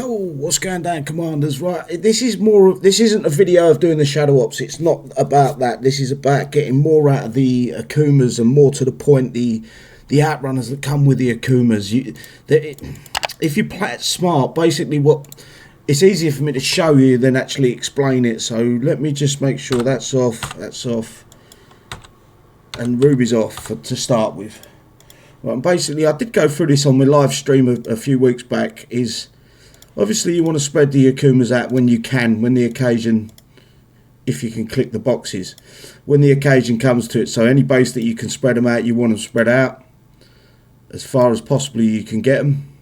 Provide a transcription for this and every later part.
Yo, what's going down, commanders? Right, this isn't a video of doing the shadow ops. It's not about that. This is about getting more out of the Akumas and more to the point, the outrunners that come with the Akumas. If you play it smart, basically it's easier for me to show you than actually explain it. So let me just make sure that's off, and Ruby's off to start with. Right, and basically I did go through this on my live stream a few weeks back. Is obviously you want to spread the Akumas out when you can, when the occasion, if you can click the boxes, when the occasion comes to it. So any base that you can spread them out, you want them spread out as far as possibly you can get them.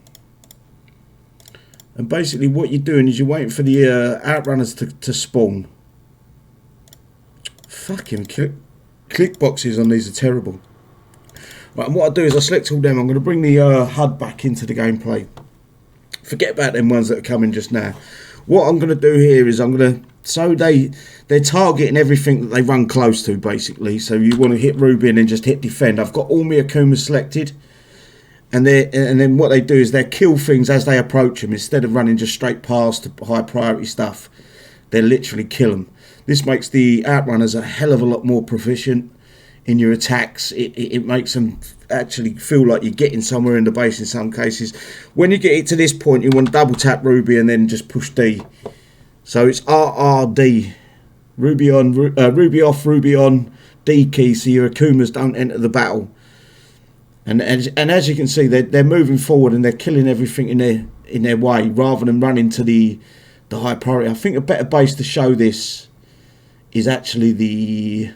And basically what you're doing is you're waiting for the outrunners to spawn. Fucking click boxes on these are terrible. Right, and what I do is I select all them. I'm going to bring the HUD back into the gameplay. Forget about them ones that are coming just now. What I'm going to do here is they're targeting everything that they run close to, basically. So you want to hit Ruby and then just hit defend. I've got all my Akumas selected, and then what they do is they kill things as they approach them instead of running just straight past the high priority stuff. They literally kill them. This makes the outrunners a hell of a lot more proficient in your attacks. It makes them actually feel like you're getting somewhere in the base in some cases. When you get it to this point, you want to double tap Ruby and then just push D. So it's RRD, Ruby on, Ruby off, Ruby on, D key, so your Akumas don't enter the battle. And as you can see, they're moving forward and they're killing everything in their way rather than running to the high priority. I think a better base to show this is actually the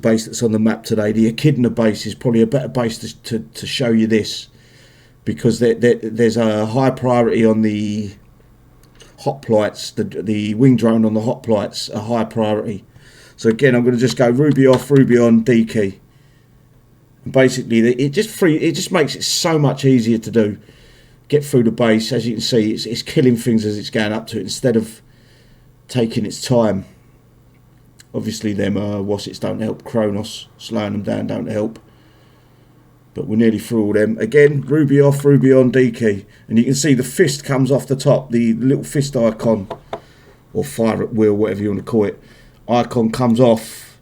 base that's on the map today. The Echidna base is probably a better base to show you this, because there's a high priority on the hoplites, the wing drone on the hoplites, a high priority. So again, I'm going to just go Ruby off, Ruby on, D key. And basically, it just makes it so much easier to do. Get through the base. As you can see, it's killing things as it's going up to it instead of taking its time. Obviously them wassits don't help. Kronos, slowing them down don't help. But we're nearly through all them. Again, Ruby off, Ruby on, D key. And you can see the fist comes off the top. The little fist icon, or fire at will, whatever you want to call it, icon comes off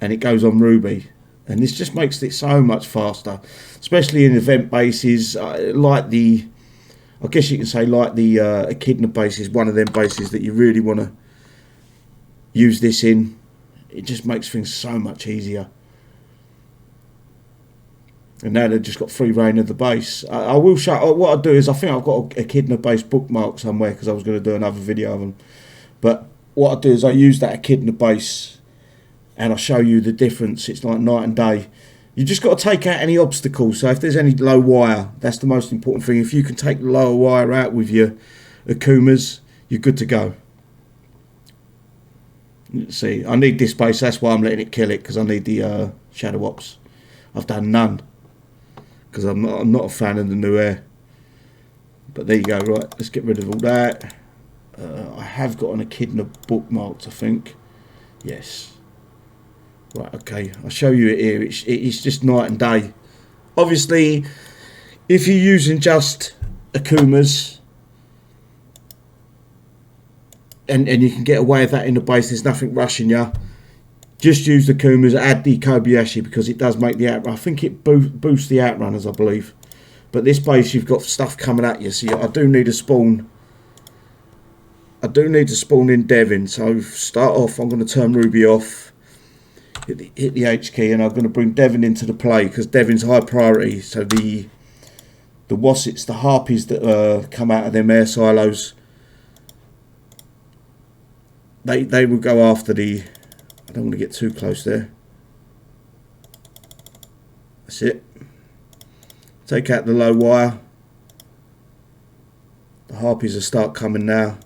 and it goes on Ruby. And this just makes it so much faster. Especially in event bases, like the, I guess you can say like the Echidna base is one of them bases that you really want to use this in. It just makes things so much easier. And now they've just got free reign of the base. I will show, what I'll do is, I think I've got a Echidna base bookmark somewhere because I was going to do another video of them. But what I'll do is I use that Echidna base and I'll show you the difference. It's like night and day. You just got to take out any obstacles. So if there's any low wire, that's the most important thing. If you can take the lower wire out with your Akumas, you're good to go. Let's see, I need this base, that's why I'm letting it kill it, because I need the shadow ops. I've done none because I'm not a fan of the new air. But there you go. Right, let's get rid of all that. I have got an Echidna bookmarked, I think. Yes. Right, okay, I'll show you it here. It's just night and day. Obviously, if you're using just Akumas, and you can get away with that in the base, there's nothing rushing you, just use the Akumas, add the Kobayashi, because it does make the outrunners. I think it boosts the outrunners, I believe. But this base, you've got stuff coming at you, so I do need to spawn. I do need to spawn in Devin. So start off, I'm going to turn Ruby off, hit the H key, and I'm going to bring Devin into the play, because Devin's high priority. So the wassits, the harpies that come out of them air silos, they will go after the, I don't want to get too close there. That's it. Take out the low wire. The harpies will start coming now.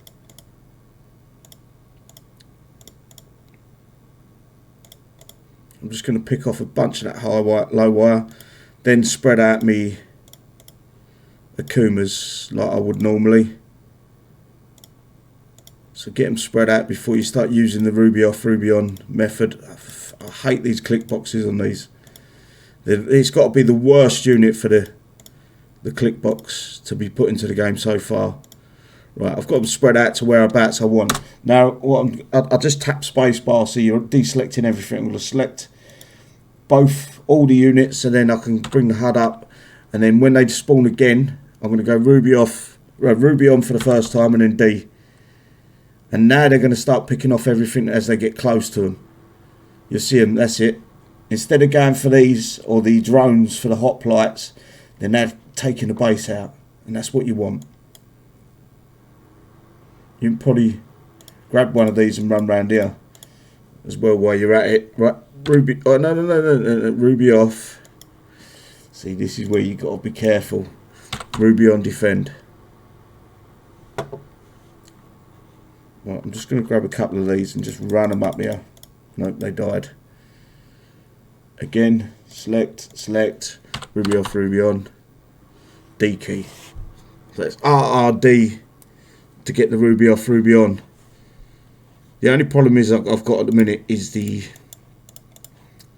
I'm just going to pick off a bunch of that low wire, then spread out me Akumas like I would normally. So get them spread out before you start using the Ruby off, Ruby on method. I hate these click boxes on these. It's got to be the worst unit for the the click box to be put into the game so far. Right, I've got them spread out to whereabouts I want. Now, I just tap spacebar, so you're deselecting everything. I'm going to select all the units, and then I can bring the HUD up. And then when they spawn again, I'm going to go Ruby off, Ruby on for the first time, and then D. And now they're going to start picking off everything as they get close to them. You'll see them, that's it. Instead of going for these, or the drones for the hoplites, they're now taking the base out. And that's what you want. You can probably grab one of these and run around here as well while you're at it. Right, Ruby, oh no, Ruby off. See, this is where you got to be careful. Ruby on defend. Right, I'm just going to grab a couple of these and just run them up here. Nope, they died. Again, select, Ruby off, Ruby on. D key. So it's RRD to get the Ruby off, Ruby on. The only problem is I've got at the minute is these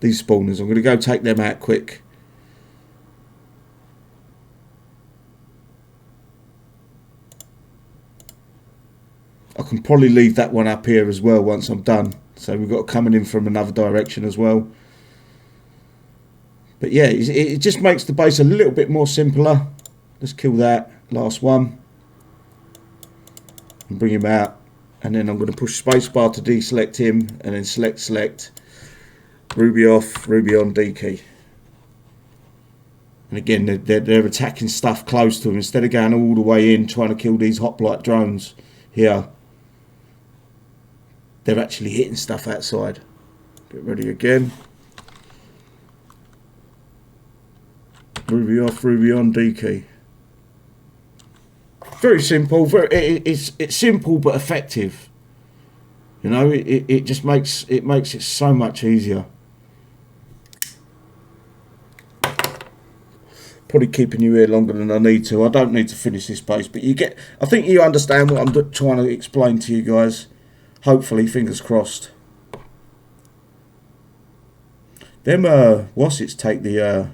spawners. I'm going to go take them out quick. I can probably leave that one up here as well once I'm done. So we've got coming in from another direction as well. But yeah, it just makes the base a little bit more simpler. Let's kill that last one. And bring him out. And then I'm going to push spacebar to deselect him. And then select. Ruby off, Ruby on, D key. And again, they're attacking stuff close to him. Instead of going all the way in trying to kill these hoplite drones here, they're actually hitting stuff outside. Get ready again. Ruby off, Ruby on, D key. Very simple. It's simple but effective. You know, it just makes it so much easier. Probably keeping you here longer than I need to. I don't need to finish this base, but I think you understand what I'm trying to explain to you guys. Hopefully, fingers crossed. Them wassits take the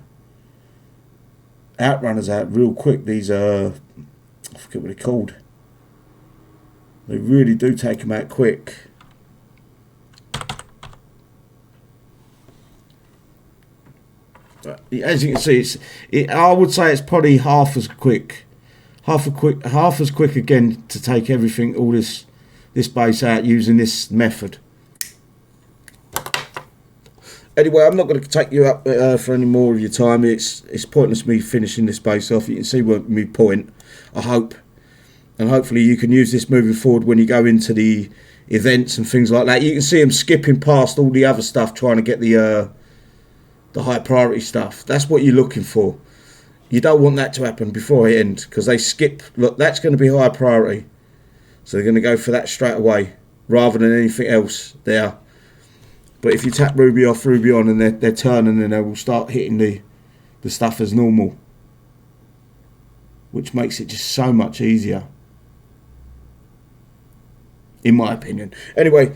Outrunners out real quick. These I forget what they're called. They really do take them out quick. But as you can see, I would say it's probably half as quick again to take everything, all this base out using this method. Anyway, I'm not going to take you up for any more of your time. It's pointless me finishing this base off. You can see my point, I hope. And hopefully you can use this moving forward when you go into the events and things like that. You can see them skipping past all the other stuff, trying to get the high priority stuff. That's what you're looking for. You don't want that to happen before it ends, because they skip. Look, that's going to be high priority. So they're going to go for that straight away, rather than anything else there. But if you tap Ruby off, Ruby on, and they're turning, then they will start hitting the stuff as normal. Which makes it just so much easier. In my opinion. Anyway,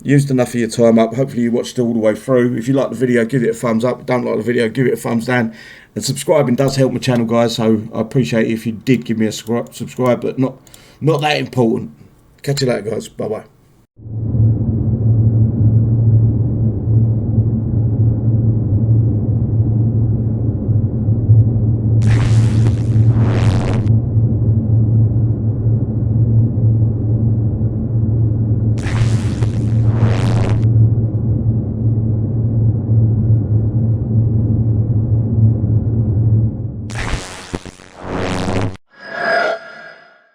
used enough of your time up. Hopefully you watched it all the way through. If you like the video, give it a thumbs up. If you don't like the video, give it a thumbs down. And subscribing does help my channel, guys. So I appreciate it if you did give me a subscribe, but not that important. Catch you later, guys. Bye-bye.